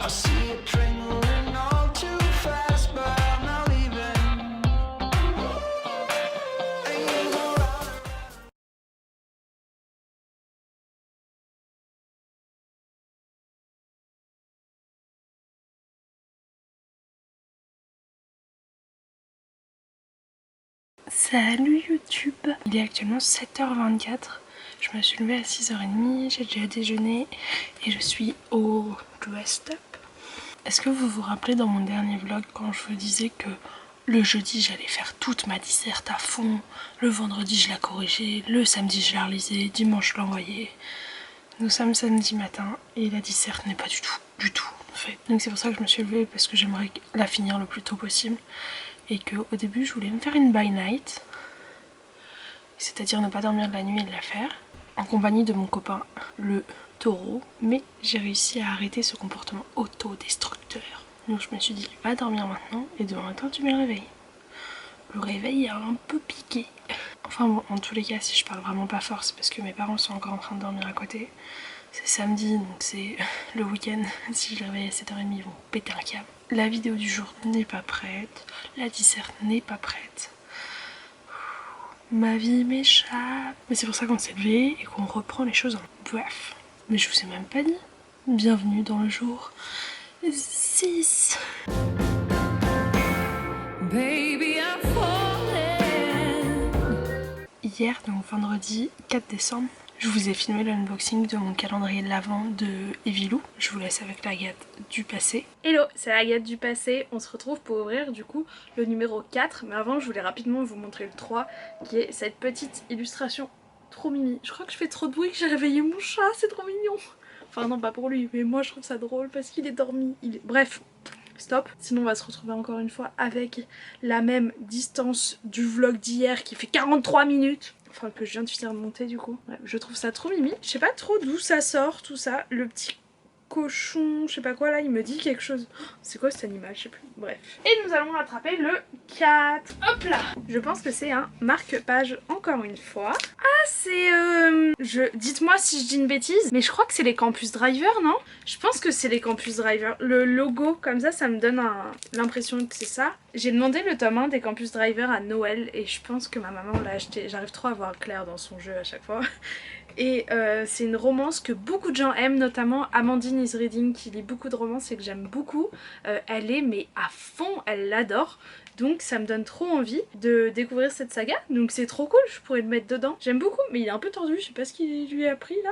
I see it dwindling all too fast, but I'm not leaving. And you go round. Salut YouTube. Il est actuellement 7h24. Je me suis levée à 6h30, j'ai déjà déjeuné et je suis au dressed up. Est-ce que vous vous rappelez dans mon dernier vlog quand je vous disais que le jeudi j'allais faire toute ma disserte à fond, le vendredi je la corrigeais, le samedi je la relisais, dimanche je l'envoyais. Nous sommes samedi matin et la disserte n'est pas du tout fait. Donc c'est pour ça que je me suis levée parce que j'aimerais la finir le plus tôt possible. Et qu'au début je voulais me faire une by night, c'est-à-dire ne pas dormir de la nuit et de la faire, en compagnie de mon copain le taureau, mais j'ai réussi à arrêter ce comportement autodestructeur. Donc je me suis dit, va dormir maintenant et demain matin tu mets le réveil. Le réveil a un peu piqué. Enfin bon, en tous les cas, si je parle vraiment pas fort, c'est parce que mes parents sont encore en train de dormir à côté. C'est samedi, donc c'est le week-end. Si je les réveille à 7h30, ils vont péter un câble. La vidéo du jour n'est pas prête, la disserte n'est pas prête. Ma vie m'échappe. Mais c'est pour ça qu'on s'est levé et qu'on reprend les choses en bref. Mais je vous ai même pas dit. Bienvenue dans le jour 6. Baby, I'm falling. Hier, donc vendredi 4 décembre, je vous ai filmé l'unboxing de mon calendrier de l'Avent de Evilou. Je vous laisse avec l'Agathe du passé. Hello, c'est l'Agathe du passé. On se retrouve pour ouvrir du coup le numéro 4. Mais avant, je voulais rapidement vous montrer le 3, qui est cette petite illustration trop mimi. Je crois que je fais trop de bruit, que j'ai réveillé mon chat, c'est trop mignon. Enfin non, pas pour lui, mais moi je trouve ça drôle parce qu'il est dormi. Bref, stop. Sinon on va se retrouver encore une fois avec la même distance du vlog d'hier qui fait 43 minutes. Enfin que je viens de finir de monter du coup. Ouais, je trouve ça trop mimi. Je sais pas trop d'où ça sort tout ça. Le petit cochon, je sais pas quoi là, il me dit quelque chose. C'est quoi cet animal? Je sais plus. Bref. Et nous allons rattraper le 4. Hop là. Je pense que c'est un marque-page encore une fois. Ah c'est dites-moi si je dis une bêtise, mais je crois que c'est les Campus Driver, non? Je pense que c'est les Campus Driver. Le logo comme ça me donne l'impression que c'est ça. J'ai demandé le tome 1 des Campus Driver à Noël et je pense que ma maman l'a acheté. J'arrive trop à voir clair dans son jeu à chaque fois. Et c'est une romance que beaucoup de gens aiment, notamment Amandine is Reading qui lit beaucoup de romances et que j'aime beaucoup. Elle est mais à fond, elle l'adore. Donc ça me donne trop envie de découvrir cette saga. Donc c'est trop cool, je pourrais le mettre dedans. J'aime beaucoup, mais il est un peu tordu, je sais pas ce qu'il lui a pris là.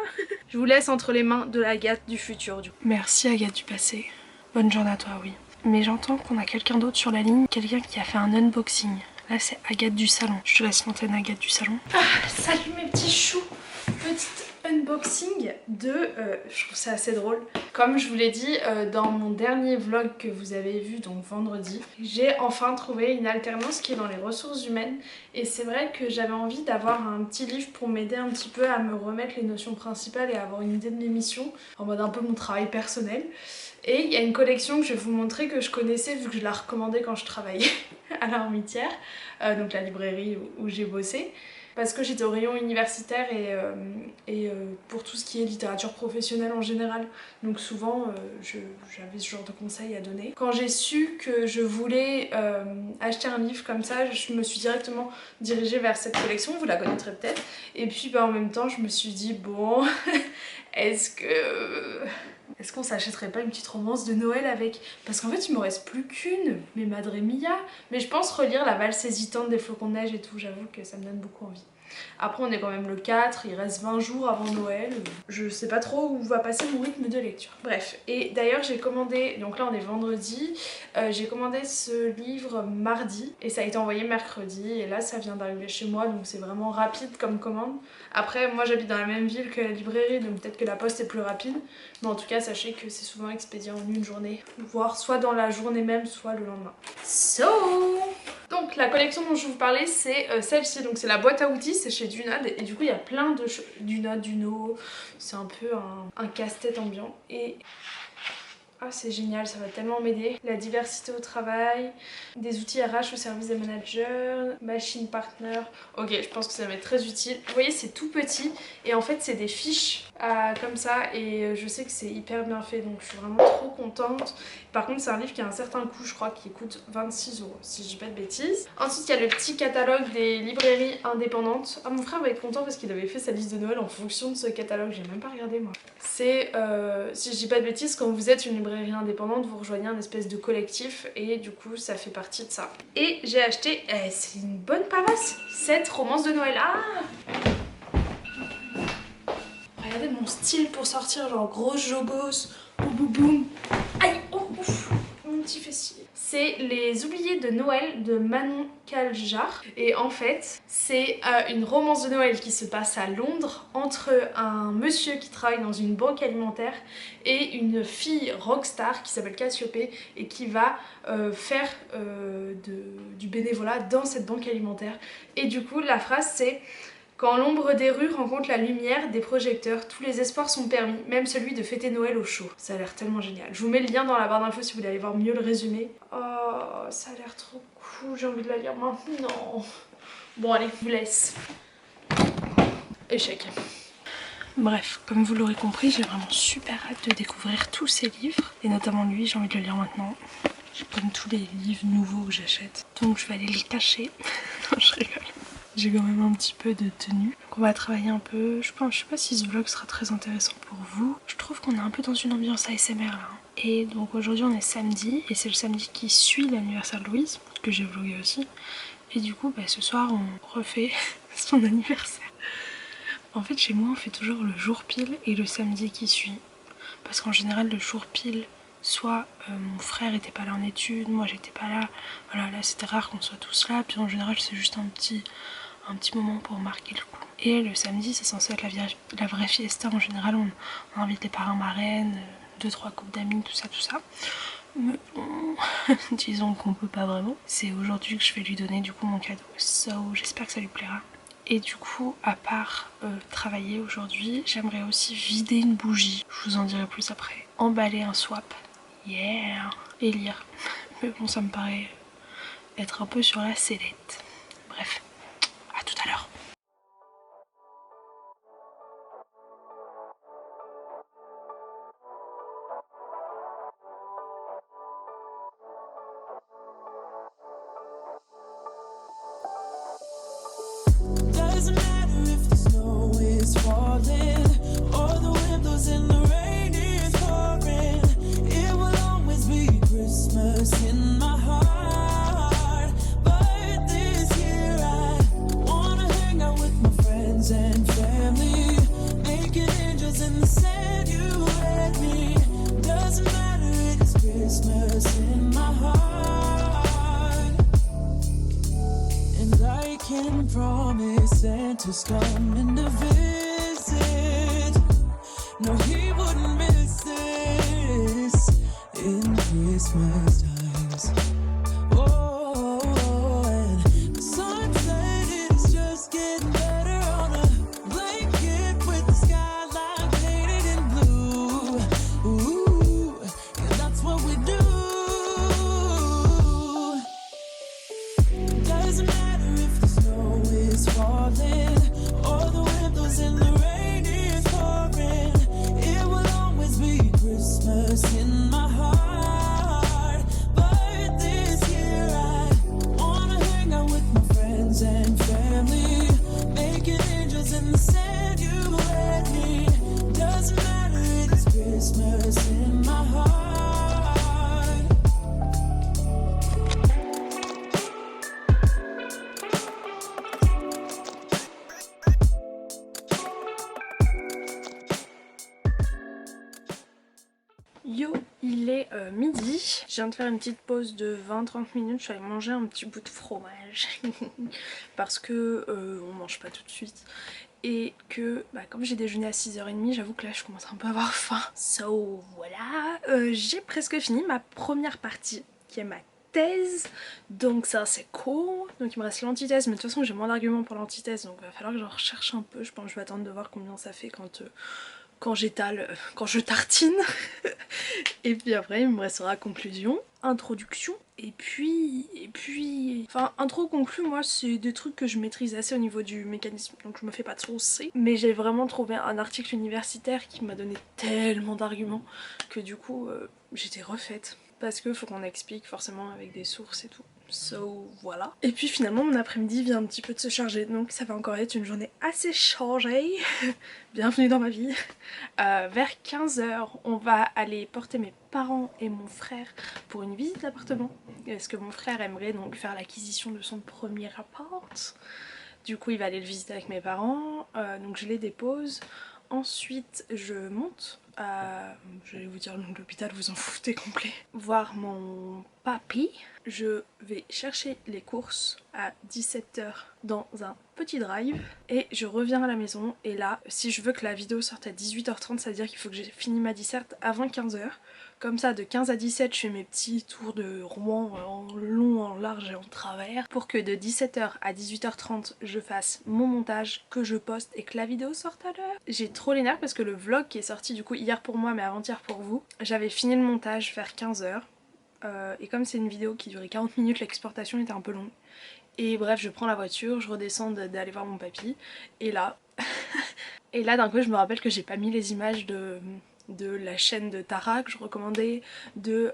Je vous laisse entre les mains de l'Agathe du futur du coup. Merci Agathe du passé. Bonne journée à toi, oui. Mais j'entends qu'on a quelqu'un d'autre sur la ligne, quelqu'un qui a fait un unboxing. Là c'est Agathe du salon. Je te laisse monter Agathe du salon. Ah, salut mes petits choux. Petite unboxing de... je trouve ça assez drôle. Comme je vous l'ai dit dans mon dernier vlog que vous avez vu, donc vendredi, j'ai enfin trouvé une alternance qui est dans les ressources humaines. Et c'est vrai que j'avais envie d'avoir un petit livre pour m'aider un petit peu à me remettre les notions principales et à avoir une idée de l'émission, en mode un peu mon travail personnel. Et il y a une collection que je vais vous montrer que je connaissais vu que je la recommandais quand je travaillais à l'Armitière, donc la librairie où j'ai bossé. Parce que j'étais au rayon universitaire et pour tout ce qui est littérature professionnelle en général. Donc souvent j'avais ce genre de conseils à donner. Quand j'ai su que je voulais acheter un livre comme ça, je me suis directement dirigée vers cette collection, vous la connaîtrez peut-être. Et puis en même temps je me suis dit bon, est-ce qu'on s'achèterait pas une petite romance de Noël avec? Parce qu'en fait il me reste plus qu'une, mais Madre Mia. Mais je pense relire La valse hésitante des flocons de neige et tout, j'avoue que ça me donne beaucoup envie. Après on est quand même le 4, il reste 20 jours avant Noël. Je sais pas trop où va passer mon rythme de lecture. Bref, et d'ailleurs j'ai commandé, donc là on est vendredi, j'ai commandé ce livre mardi et ça a été envoyé mercredi et là ça vient d'arriver chez moi, donc c'est vraiment rapide comme commande. Après moi j'habite dans la même ville que la librairie, donc peut-être que la poste est plus rapide, mais en tout cas sachez que c'est souvent expédié en une journée, voire soit dans la journée même, soit le lendemain. Donc la collection dont je vous parlais c'est celle-ci, donc c'est la boîte à outils, c'est chez Dunod et du coup il y a plein de Dunod, Duno, c'est un peu un casse-tête ambiant et... Ah c'est génial, ça va tellement m'aider. La diversité au travail, des outils RH au service des managers, machine partner. Ok, je pense que ça va être très utile. Vous voyez, c'est tout petit et en fait c'est des fiches comme ça et je sais que c'est hyper bien fait donc je suis vraiment trop contente. Par contre c'est un livre qui a un certain coût, je crois, qui coûte 26 € si je dis pas de bêtises. Ensuite il y a le petit catalogue des librairies indépendantes. Ah, mon frère va être content parce qu'il avait fait sa liste de Noël en fonction de ce catalogue, j'ai même pas regardé moi. C'est, si je dis pas de bêtises, quand vous êtes une librairie indépendante, vous rejoignez un espèce de collectif et du coup ça fait partie de ça. Et j'ai acheté, c'est une bonne palace, 7 romances de Noël. Ah, regardez mon style pour sortir, genre grosse jogos, boum boum boum. Aïe, oh, ouf, mon petit fessier. C'est Les Oubliés de Noël de Manon Kaljar. Et en fait, c'est une romance de Noël qui se passe à Londres entre un monsieur qui travaille dans une banque alimentaire et une fille rockstar qui s'appelle Cassiopée et qui va faire du bénévolat dans cette banque alimentaire. Et du coup, la phrase c'est: quand l'ombre des rues rencontre la lumière des projecteurs, tous les espoirs sont permis, même celui de fêter Noël au chaud. Ça a l'air tellement génial. Je vous mets le lien dans la barre d'infos si vous voulez aller voir mieux le résumé. Oh, ça a l'air trop cool, j'ai envie de la lire maintenant. Bon allez, je vous laisse. Échec. Bref, comme vous l'aurez compris, j'ai vraiment super hâte de découvrir tous ces livres. Et notamment lui, j'ai envie de le lire maintenant. Comme tous les livres nouveaux que j'achète. Donc je vais aller les cacher. Non, je rigole. J'ai quand même un petit peu de tenue. Donc on va travailler un peu. Je sais pas si ce vlog sera très intéressant pour vous. Je trouve qu'on est un peu dans une ambiance ASMR là. Et donc aujourd'hui on est samedi. Et c'est le samedi qui suit l'anniversaire de Louise, que j'ai vlogué aussi. Et du coup ce soir on refait son anniversaire. En fait chez moi on fait toujours le jour pile et le samedi qui suit. Parce qu'en général le jour pile, soit mon frère était pas là en études, moi j'étais pas là. Voilà, là c'était rare qu'on soit tous là. Puis en général c'est juste un petit moment pour marquer le coup. Et le samedi c'est censé être la vraie fiesta. En général on invite les parrains marraines, 2-3 couples d'amis, tout ça. Mais bon, disons qu'on peut pas vraiment. C'est aujourd'hui que je vais lui donner du coup mon cadeau. So j'espère que ça lui plaira. Et du coup, à part travailler aujourd'hui, j'aimerais aussi vider une bougie. Je vous en dirai plus après. Emballer un swap. Yeah. Et lire. Mais bon, ça me paraît être un peu sur la sellette. Bref, à tout à l'heure. Doesn't matter if the snow is falling or the windows in the rain is pouring. It will always be Christmas in my heart. But this year I wanna hang out with my friends and family, making angels in the sand. You and me. Doesn't matter, it's Christmas in my heart. And I can promise Santa's coming to visit. No, he wouldn't miss this in Christmas times. Oh, and the sunset is just getting better on a blanket with the skyline painted in blue. Ooh, and that's what we do. Doesn't matter if the snow is falling or the windows in the rain is pouring. It will always be Christmas in my heart. But this year I wanna hang out with my friends and family, making angels in the sand. You and me. Doesn't matter, it's Christmas in my heart. Yo, il est midi. Je viens de faire une petite pause de 20-30 minutes. Je suis allée manger un petit bout de fromage parce que on mange pas tout de suite. Et que comme j'ai déjeuné à 6h30, j'avoue que là je commence un peu à avoir faim. So voilà, j'ai presque fini ma première partie qui est ma thèse. Donc ça c'est cool. Donc il me reste l'antithèse, mais de toute façon j'ai moins d'arguments pour l'antithèse. Donc il va falloir que je recherche un peu. Je pense que je vais attendre de voir combien ça fait quand quand j'étale, quand je tartine. Et puis après il me restera conclusion, introduction, et puis... Enfin, intro conclu, moi c'est des trucs que je maîtrise assez au niveau du mécanisme, donc je me fais pas de soucis. Mais j'ai vraiment trouvé un article universitaire qui m'a donné tellement d'arguments que du coup j'étais refaite. Parce que faut qu'on explique forcément avec des sources et tout. So voilà. Et puis finalement mon après-midi vient un petit peu de se charger, donc ça va encore être une journée assez chargée. Bienvenue dans ma vie. Vers 15h, on va aller porter mes parents et mon frère pour une visite d'appartement. Parce que mon frère aimerait donc faire l'acquisition de son premier appart. Du coup il va aller le visiter avec mes parents, donc je les dépose. Ensuite je monte à, je vais vous dire le nom de l'hôpital, vous en foutez complet, voir mon papy. Je vais chercher les courses à 17h dans un petit drive et je reviens à la maison. Et là, si je veux que la vidéo sorte à 18h30, ça veut dire qu'il faut que j'ai fini ma disserte avant 15h. Comme ça, de 15 à 17, je fais mes petits tours de Rouen en long, en large et en travers pour que de 17h à 18h30, je fasse mon montage, que je poste et que la vidéo sorte à l'heure. J'ai trop les nerfs parce que le vlog qui est sorti du coup hier pour moi mais avant-hier pour vous, j'avais fini le montage vers 15h. Et comme c'est une vidéo qui durait 40 minutes, l'exportation était un peu longue. Et bref, je prends la voiture, je redescends d'aller voir mon papy. Et là, et là d'un coup je me rappelle que j'ai pas mis les images de la chaîne de Tara que je recommandais, de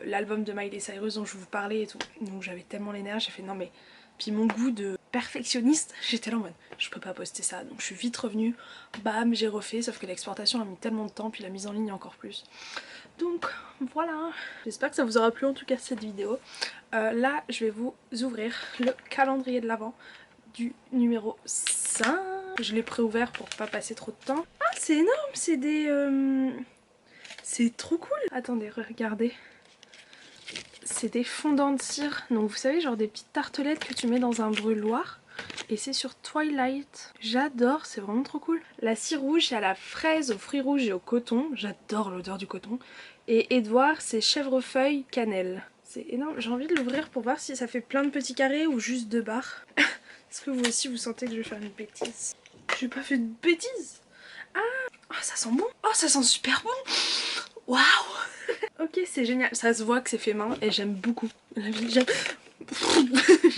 l'album de Miley Cyrus dont je vous parlais et tout. Donc j'avais tellement les nerfs, j'ai fait non mais... Puis mon goût de perfectionniste, j'étais là en mode je peux pas poster ça. Donc je suis vite revenue, bam, j'ai refait, sauf que l'exportation a mis tellement de temps, puis la mise en ligne encore plus. Donc voilà, j'espère que ça vous aura plu en tout cas cette vidéo. Là je vais vous ouvrir le calendrier de l'Avent du numéro 5. Je l'ai préouvert pour pas passer trop de temps. Ah c'est énorme, c'est des... C'est trop cool. Attendez, regardez. C'est des fondants de cire, donc vous savez genre des petites tartelettes que tu mets dans un brûloir. Et c'est sur Twilight. J'adore, c'est vraiment trop cool. La cire rouge, c'est à la fraise, aux fruits rouges et au coton. J'adore l'odeur du coton. Et Edouard, c'est chèvrefeuille cannelle. C'est énorme, j'ai envie de l'ouvrir pour voir si ça fait plein de petits carrés ou juste 2 barres. Est-ce que vous aussi vous sentez que je vais faire une bêtise? J'ai pas fait de bêtise. Ah, oh, ça sent bon. Oh, ça sent super bon. Waouh. Ok, c'est génial. Ça se voit que c'est fait main et j'aime beaucoup.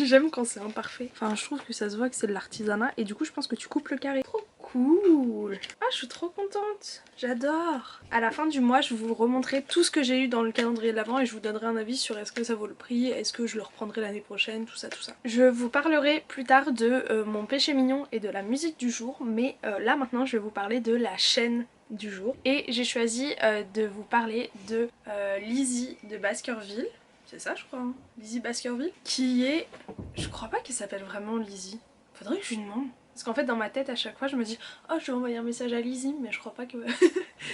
J'aime quand c'est imparfait. Enfin, je trouve que ça se voit que c'est de l'artisanat et du coup, je pense que tu coupes le carré. Trop cool. Ah, je suis trop contente. J'adore. À la fin du mois, je vous remontrerai tout ce que j'ai eu dans le calendrier de l'Avent et je vous donnerai un avis sur est-ce que ça vaut le prix, est-ce que je le reprendrai l'année prochaine, tout ça, tout ça. Je vous parlerai plus tard de mon péché mignon et de la musique du jour, mais là maintenant, je vais vous parler de la chaîne du jour. Et j'ai choisi de vous parler de Lizzie de Baskerville. C'est ça je crois, hein, Lizzie Baskerville, qui est... Je crois pas qu'elle s'appelle vraiment Lizzie. Faudrait que je lui demande. Parce qu'en fait dans ma tête à chaque fois je me dis oh je vais envoyer un message à Lizzie, mais je crois pas que...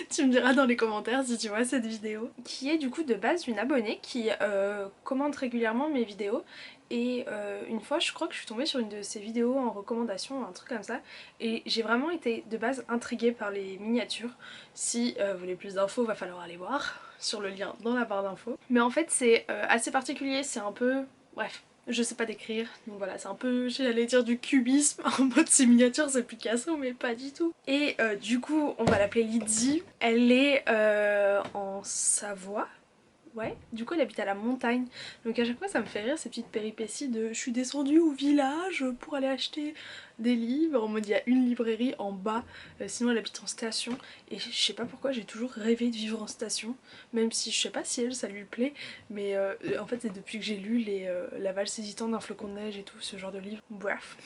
Tu me diras dans les commentaires si tu vois cette vidéo. Qui est du coup de base une abonnée qui commente régulièrement mes vidéos. Et une fois je crois que je suis tombée sur une de ses vidéos en recommandation, un truc comme ça. Et j'ai vraiment été de base intriguée par les miniatures. Si vous voulez plus d'infos, va falloir aller voir sur le lien dans la barre d'infos. Mais en fait c'est assez particulier, c'est un peu... Bref, je sais pas décrire, donc voilà, c'est un peu, j'allais dire du cubisme, en mode ces miniatures c'est Picasso mais pas du tout. Et du coup on va l'appeler Lizzie, elle est en Savoie. Ouais, du coup elle habite à la montagne, donc à chaque fois ça me fait rire ces petites péripéties de je suis descendue au village pour aller acheter des livres, en mode il y a une librairie en bas, sinon elle habite en station, et je sais pas pourquoi j'ai toujours rêvé de vivre en station, même si je sais pas si elle ça lui plaît, mais en fait c'est depuis que j'ai lu La valse hésitante d'un flocon de neige et tout, ce genre de livre, bref.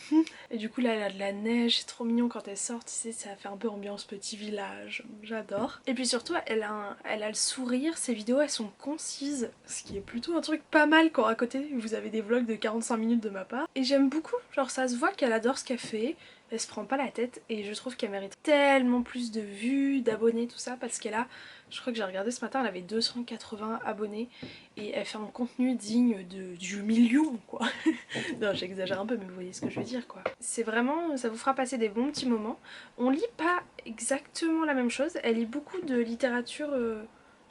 Et du coup là elle a de la neige, c'est trop mignon quand elle sort, tu sais, ça fait un peu ambiance petit village, j'adore. Et puis surtout elle a le sourire, ses vidéos elles sont concises, ce qui est plutôt un truc pas mal quand à côté vous avez des vlogs de 45 minutes de ma part. Et j'aime beaucoup, genre ça se voit qu'elle adore ce qu'elle fait, elle se prend pas la tête et je trouve qu'elle mérite tellement plus de vues, d'abonnés, tout ça, parce qu'elle a, je crois que j'ai regardé ce matin, elle avait 280 abonnés et elle fait un contenu digne du million quoi. Non j'exagère un peu mais vous voyez ce que je veux dire quoi. C'est vraiment, ça vous fera passer des bons petits moments. On lit pas exactement la même chose, elle lit beaucoup de littérature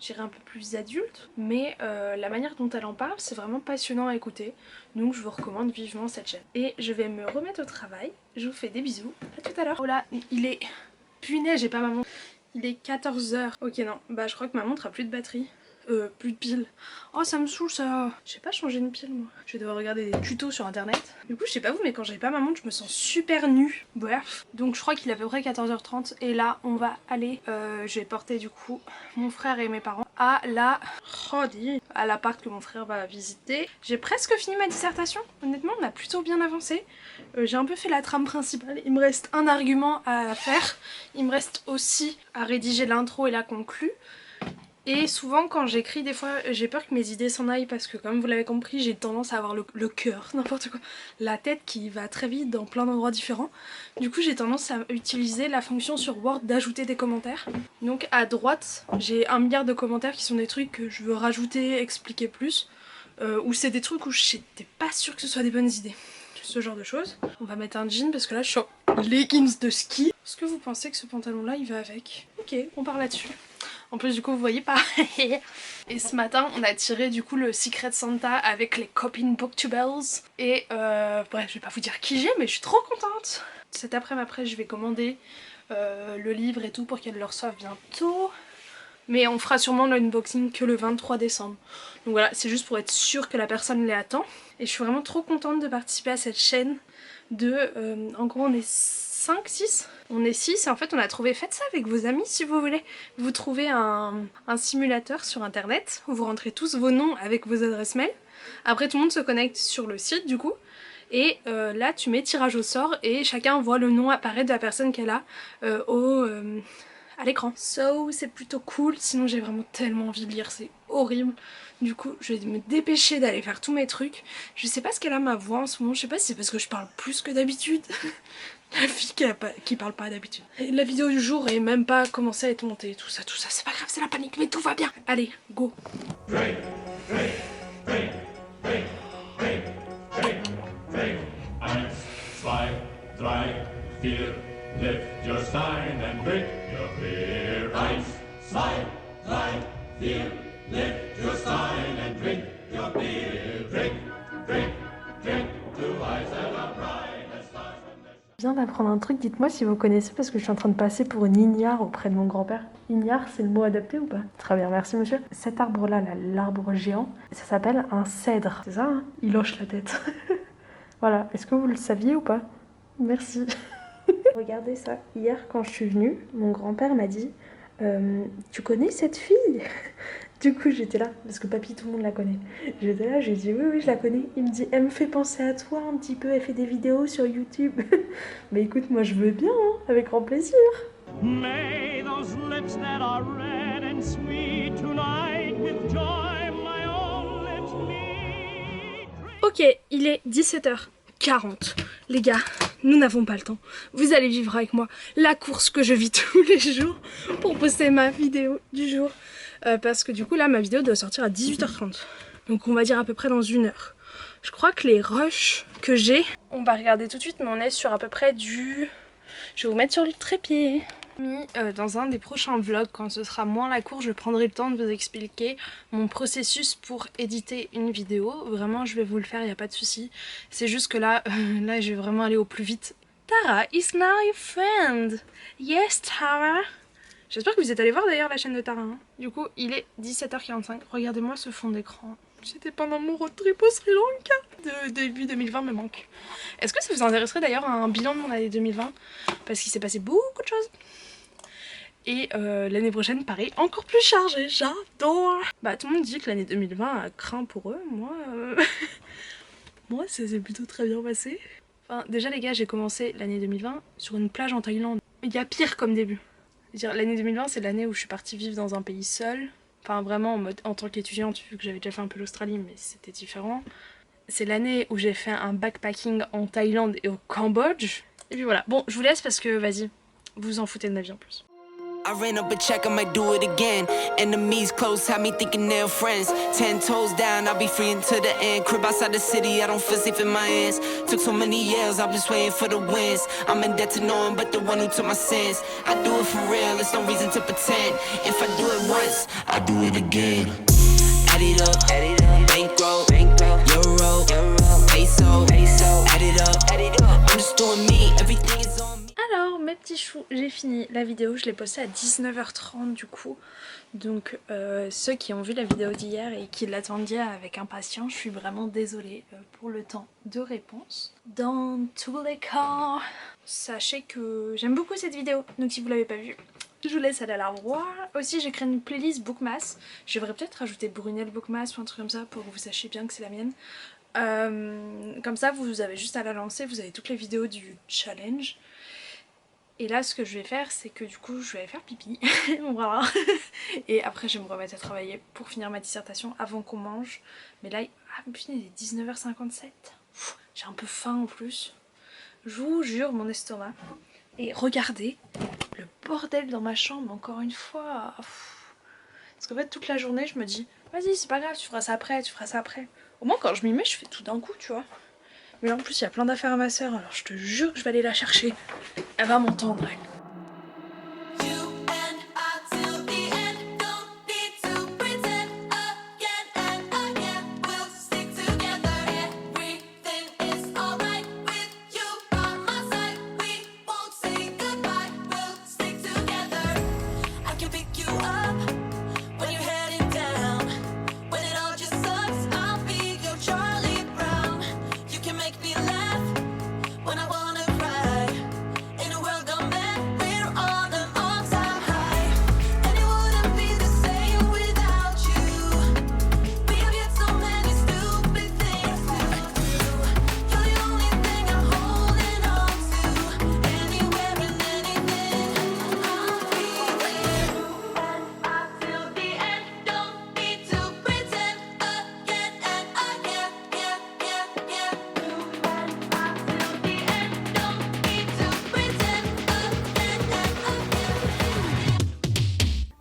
je dirais un peu plus adulte, mais la manière dont elle en parle c'est vraiment passionnant à écouter, donc je vous recommande vivement cette chaîne. Et je vais me remettre au travail, je vous fais des bisous, à tout à l'heure. Voilà, il est Punaise, j'ai pas ma montre. Il est 14h. Ok, non, bah je crois que ma montre a plus de batterie. Plus de piles. Oh, ça me saoule ça. J'ai pas changé une pile moi. Je vais devoir regarder des tutos sur internet. Du coup, je sais pas vous, mais quand j'ai pas ma montre, je me sens super nue. Bref. Donc, je crois qu'il est à peu près 14h30. Et là, on va aller. Je vais porter du coup mon frère et mes parents à l'appart que mon frère va visiter. J'ai presque fini ma dissertation. Honnêtement, on a plutôt bien avancé. J'ai un peu fait la trame principale. Il me reste un argument à faire. Il me reste aussi à rédiger l'intro et la conclue. Et souvent quand j'écris, des fois j'ai peur que mes idées s'en aillent parce que comme vous l'avez compris, j'ai tendance à avoir le cœur, n'importe quoi, la tête qui va très vite dans plein d'endroits différents. Du coup j'ai tendance à utiliser la fonction sur Word d'ajouter des commentaires. Donc à droite j'ai 1 milliard de commentaires qui sont des trucs que je veux rajouter, expliquer plus, ou c'est des trucs où j'étais pas sûre que ce soit des bonnes idées. Ce genre de choses. On va mettre un jean parce que là je suis en leggings de ski. Est-ce que vous pensez que ce pantalon là il va avec? Ok, on part là-dessus. En plus du coup vous voyez pas. Et ce matin on a tiré du coup le Secret Santa avec les copines Booktubers. Et bref, je vais pas vous dire qui j'ai, mais je suis trop contente. Cet après-midi je vais commander le livre et tout pour qu'elle le reçoive bientôt. Mais on fera sûrement l'unboxing que le 23 décembre. Donc voilà, c'est juste pour être sûr que la personne les attend. Et je suis vraiment trop contente de participer à cette chaîne de... en gros on est 5, 6. On est 6 et en fait on a trouvé, faites ça avec vos amis si vous voulez. Vous trouvez un simulateur sur internet où vous rentrez tous vos noms avec vos adresses mail. Après tout le monde se connecte sur le site du coup. Et là tu mets tirage au sort et chacun voit le nom apparaître de la personne qu'elle a à l'écran. So c'est plutôt cool, sinon j'ai vraiment tellement envie de lire, c'est horrible. Du coup je vais me dépêcher d'aller faire tous mes trucs. Je sais pas ce qu'elle a ma voix en ce moment, je sais pas si c'est parce que je parle plus que d'habitude. La fille qui parle pas d'habitude. La vidéo du jour est même pas commencée à être montée, tout ça, c'est pas grave, c'est la panique, mais tout va bien. Allez, go. Drink, drink, drink, drink, drink, drink, drink. 1, 2, 3, 4, lift your stein and drink your beer. 1, 2, 3, 4, lift your stein and drink your beer. Drink, drink, drink, blue eyes that are bright as stars when they... Je viens d'apprendre un truc, dites-moi si vous connaissez parce que je suis en train de passer pour une ignare auprès de mon grand-père. Ignare, c'est le mot adapté ou pas? Très bien, merci monsieur. Cet arbre-là, l'arbre géant, ça s'appelle un cèdre. C'est ça, hein? Il hoche la tête. Voilà, est-ce que vous le saviez ou pas? Merci. Regardez ça, hier quand je suis venue, mon grand-père m'a dit tu connais cette fille? Du coup j'étais là, parce que papy tout le monde la connaît. J'étais là, j'ai dit oui je la connais. Il me dit elle me fait penser à toi un petit peu, elle fait des vidéos sur YouTube. Mais écoute, moi je veux bien, hein, avec grand plaisir. May those lips that are red and sweet tonight with joy my own lips meet. Ok, il est 17h40. Les gars, nous n'avons pas le temps. Vous allez vivre avec moi la course que je vis tous les jours pour poster ma vidéo du jour. Parce que du coup là ma vidéo doit sortir à 18h30. Donc on va dire à peu près dans 1 heure. Je crois que les rushs que j'ai, on va regarder tout de suite, mais on est sur à peu près du... Je vais vous mettre sur le trépied. Dans un des prochains vlogs, quand ce sera moins la course, je prendrai le temps de vous expliquer mon processus pour éditer une vidéo. Vraiment je vais vous le faire, il n'y a pas de souci. C'est juste que là, là je vais vraiment aller au plus vite. Tara is now your friend. Yes Tara. J'espère que vous êtes allé voir d'ailleurs la chaîne de Tara. Hein. Du coup il est 17h45. Regardez-moi ce fond d'écran. J'étais pendant mon road trip au Sri Lanka. Début 2020 me manque. Est-ce que ça vous intéresserait d'ailleurs à un bilan de mon année 2020? Parce qu'il s'est passé beaucoup de choses. Et l'année prochaine, pareil, encore plus chargée, j'adore. Bah tout le monde dit que l'année 2020 a craint pour eux, moi ça s'est plutôt très bien passé. Enfin déjà les gars, j'ai commencé l'année 2020 sur une plage en Thaïlande. Il y a pire comme début. L'année 2020 c'est l'année où je suis partie vivre dans un pays seul. Enfin vraiment en mode en tant qu'étudiante, vu que j'avais déjà fait un peu l'Australie mais c'était différent. C'est l'année où j'ai fait un backpacking en Thaïlande et au Cambodge. Et puis voilà, bon je vous laisse parce que vas-y, vous en foutez de ma vie en plus. I ran up a check, I might do it again. Enemies close, had me thinking they're friends. 10 toes down, I'll be free until the end. Crib outside the city, I don't feel safe in my hands. Took so many years, I'm just waiting for the wins. I'm in debt to no one but the one who took my sins. I do it for real, there's no reason to pretend. If I do it once, I do it again. Add it up, bankroll, euro, peso, add it up. I'm just doing me, everything is on me. Alors mes petits choux, j'ai fini la vidéo, je l'ai postée à 19h30 du coup. Donc ceux qui ont vu la vidéo d'hier et qui l'attendiez avec impatience, je suis vraiment désolée pour le temps de réponse. Dans tous les cas, sachez que j'aime beaucoup cette vidéo, donc si vous l'avez pas vue, je vous laisse aller la revoir. Aussi j'ai créé une playlist Bookmas, je devrais peut-être rajouter Brunel Bookmas ou un truc comme ça pour que vous sachiez bien que c'est la mienne. Comme ça vous avez juste à la lancer, vous avez toutes les vidéos du challenge. Et là ce que je vais faire c'est que du coup je vais aller faire pipi, voilà. Et après je vais me remettre à travailler pour finir ma dissertation avant qu'on mange. Mais là, ah putain il est 19h57, j'ai un peu faim en plus. Je vous jure mon estomac. Et regardez le bordel dans ma chambre encore une fois. Parce qu'en fait toute la journée je me dis vas-y c'est pas grave, tu feras ça après, tu feras ça après. Au moins quand je m'y mets je fais tout d'un coup tu vois. Mais en plus il y a plein d'affaires à ma soeur, alors je te jure que je vais aller la chercher. Elle va m'entendre elle.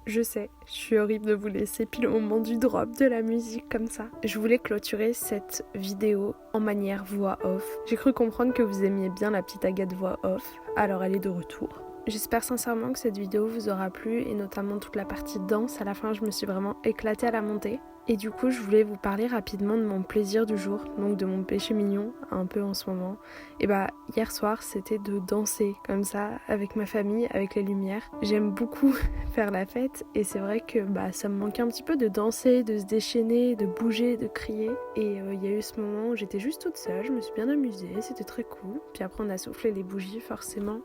Je sais, je suis horrible de vous laisser pile au moment du drop de la musique comme ça. Je voulais clôturer cette vidéo en manière voix off. J'ai cru comprendre que vous aimiez bien la petite Agathe voix off, alors elle est de retour. J'espère sincèrement que cette vidéo vous aura plu et notamment toute la partie danse. À la fin je me suis vraiment éclatée à la monter. Et du coup je voulais vous parler rapidement de mon plaisir du jour, donc de mon péché mignon un peu en ce moment. Et bah hier soir c'était de danser comme ça avec ma famille, avec les lumières. J'aime beaucoup faire la fête et c'est vrai que bah ça me manquait un petit peu de danser, de se déchaîner, de bouger, de crier. Et il y a eu ce moment où j'étais juste toute seule, je me suis bien amusée, c'était très cool. Puis après on a soufflé les bougies forcément.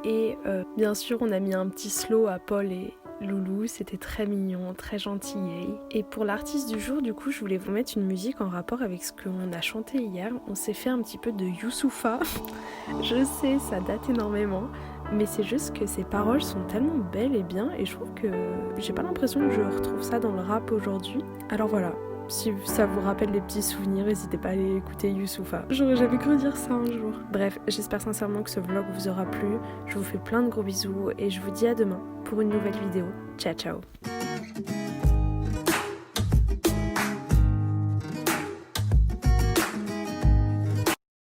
Et bien sûr on a mis un petit slow à Paul et Loulou, c'était très mignon, très gentil. Et pour l'artiste du jour, du coup, je voulais vous mettre une musique en rapport avec ce qu'on a chanté hier. On s'est fait un petit peu de Youssoupha. Je sais, ça date énormément, mais c'est juste que ces paroles sont tellement belles et bien, et je trouve que j'ai pas l'impression que je retrouve ça dans le rap aujourd'hui. Alors voilà. Si ça vous rappelle les petits souvenirs, n'hésitez pas à aller écouter Youssoupha. J'aurais jamais cru dire ça un jour. Bref, j'espère sincèrement que ce vlog vous aura plu. Je vous fais plein de gros bisous et je vous dis à demain pour une nouvelle vidéo. Ciao ciao.